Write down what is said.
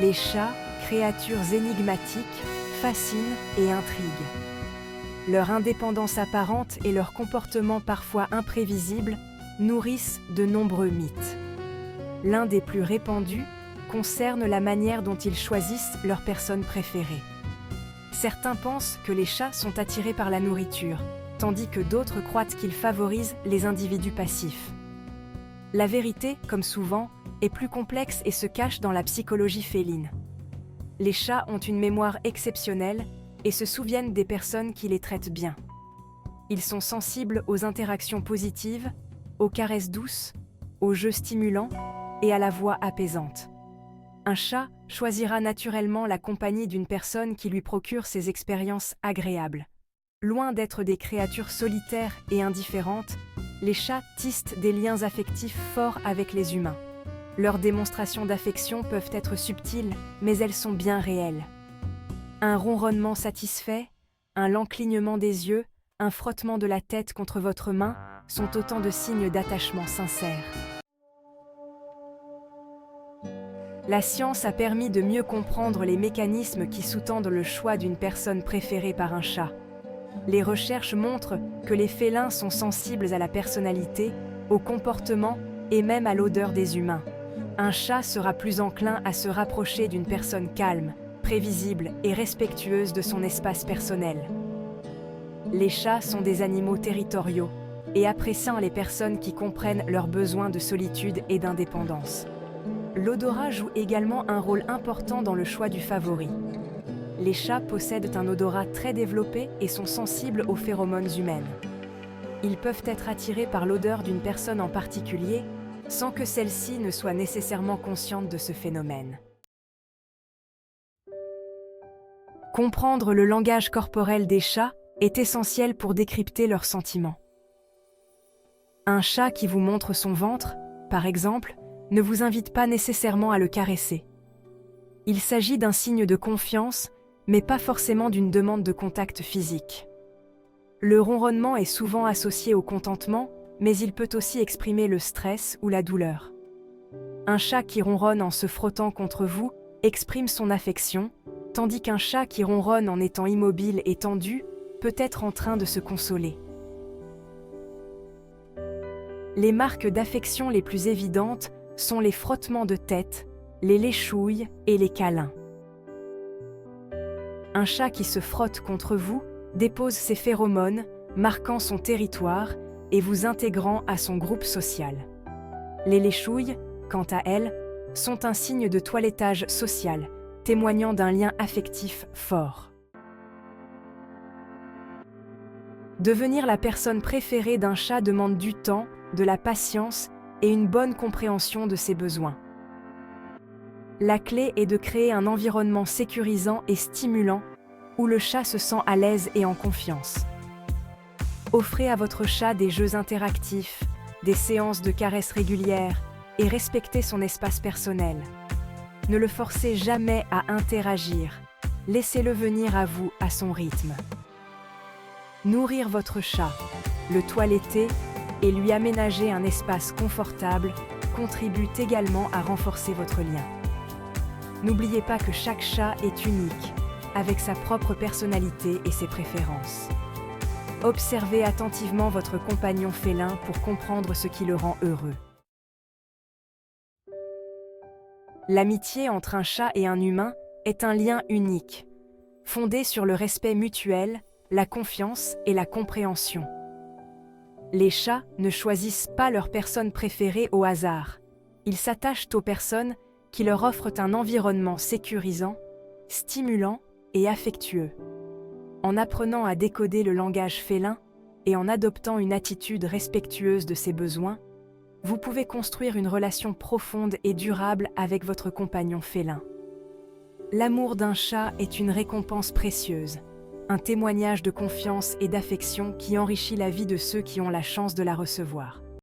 Les chats, créatures énigmatiques, fascinent et intriguent. Leur indépendance apparente et leur comportement parfois imprévisible nourrissent de nombreux mythes. L'un des plus répandus concerne la manière dont ils choisissent leur personne préférée. Certains pensent que les chats sont attirés par la nourriture, tandis que d'autres croient qu'ils favorisent les individus passifs. La vérité, comme souvent, est plus complexe et se cache dans la psychologie féline. Les chats ont une mémoire exceptionnelle et se souviennent des personnes qui les traitent bien. Ils sont sensibles aux interactions positives, aux caresses douces, aux jeux stimulants et à la voix apaisante. Un chat choisira naturellement la compagnie d'une personne qui lui procure ces expériences agréables. Loin d'être des créatures solitaires et indifférentes, les chats tissent des liens affectifs forts avec les humains. Leurs démonstrations d'affection peuvent être subtiles, mais elles sont bien réelles. Un ronronnement satisfait, un lent clignement des yeux, un frottement de la tête contre votre main sont autant de signes d'attachement sincère. La science a permis de mieux comprendre les mécanismes qui sous-tendent le choix d'une personne préférée par un chat. Les recherches montrent que les félins sont sensibles à la personnalité, au comportement et même à l'odeur des humains. Un chat sera plus enclin à se rapprocher d'une personne calme, prévisible et respectueuse de son espace personnel. Les chats sont des animaux territoriaux et appréciant les personnes qui comprennent leurs besoins de solitude et d'indépendance. L'odorat joue également un rôle important dans le choix du favori. Les chats possèdent un odorat très développé et sont sensibles aux phéromones humaines. Ils peuvent être attirés par l'odeur d'une personne en particulier, sans que celle-ci ne soit nécessairement consciente de ce phénomène. Comprendre le langage corporel des chats est essentiel pour décrypter leurs sentiments. Un chat qui vous montre son ventre, par exemple, ne vous invite pas nécessairement à le caresser. Il s'agit d'un signe de confiance, mais pas forcément d'une demande de contact physique. Le ronronnement est souvent associé au contentement, mais il peut aussi exprimer le stress ou la douleur. Un chat qui ronronne en se frottant contre vous exprime son affection, tandis qu'un chat qui ronronne en étant immobile et tendu peut être en train de se consoler. Les marques d'affection les plus évidentes sont les frottements de tête, les léchouilles et les câlins. Un chat qui se frotte contre vous dépose ses phéromones, marquant son territoire et vous intégrant à son groupe social. Les léchouilles, quant à elles, sont un signe de toilettage social, témoignant d'un lien affectif fort. Devenir la personne préférée d'un chat demande du temps, de la patience et une bonne compréhension de ses besoins. La clé est de créer un environnement sécurisant et stimulant où le chat se sent à l'aise et en confiance. Offrez à votre chat des jeux interactifs, des séances de caresses régulières et respectez son espace personnel. Ne le forcez jamais à interagir, laissez-le venir à vous à son rythme. Nourrir votre chat, le toiletter et lui aménager un espace confortable contribue également à renforcer votre lien. N'oubliez pas que chaque chat est unique, avec sa propre personnalité et ses préférences. Observez attentivement votre compagnon félin pour comprendre ce qui le rend heureux. L'amitié entre un chat et un humain est un lien unique, fondé sur le respect mutuel, la confiance et la compréhension. Les chats ne choisissent pas leur personne préférée au hasard. Ils s'attachent aux personnes qui leur offrent un environnement sécurisant, stimulant et affectueux. En apprenant à décoder le langage félin et en adoptant une attitude respectueuse de ses besoins, vous pouvez construire une relation profonde et durable avec votre compagnon félin. L'amour d'un chat est une récompense précieuse, un témoignage de confiance et d'affection qui enrichit la vie de ceux qui ont la chance de la recevoir.